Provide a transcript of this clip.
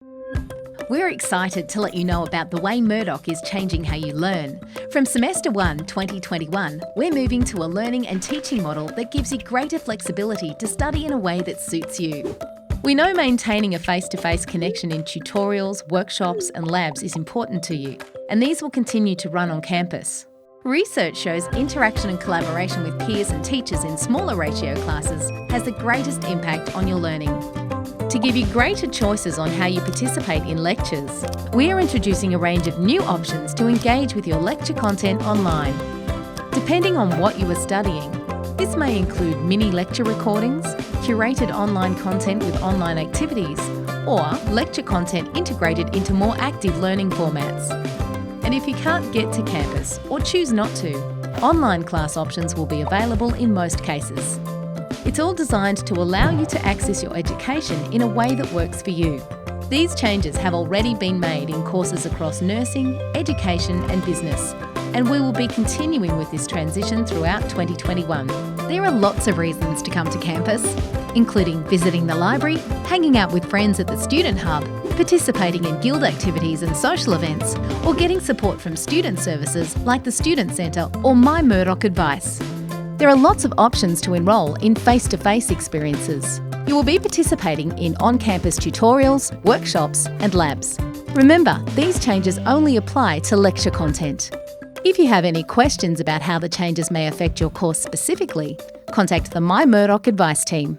We're excited to let you know about the way Murdoch is changing how you learn. From Semester 1, 2021, we're moving to a learning and teaching model that gives you greater flexibility to study in a way that suits you. We know maintaining a face-to-face connection in tutorials, workshops and labs is important to you, and these will continue to run on campus. Research shows interaction and collaboration with peers and teachers in smaller ratio classes has the greatest impact on your learning. To give you greater choices on how you participate in lectures, we are introducing a range of new options to engage with your lecture content online. Depending on what you are studying, this may include mini lecture recordings, curated online content with online activities, or lecture content integrated into more active learning formats. And if you can't get to campus or choose not to, online class options will be available in most cases. It's all designed to allow you to access your education in a way that works for you. These changes have already been made in courses across nursing, education and business, and we will be continuing with this transition throughout 2021. There are lots of reasons to come to campus, including visiting the library, hanging out with friends at the Student Hub, participating in guild activities and social events, or getting support from student services like the Student Centre or My Murdoch Advice. There are lots of options to enrol in face-to-face experiences. You will be participating in on-campus tutorials, workshops and labs. Remember, these changes only apply to lecture content. If you have any questions about how the changes may affect your course specifically, contact the My Murdoch Advice team.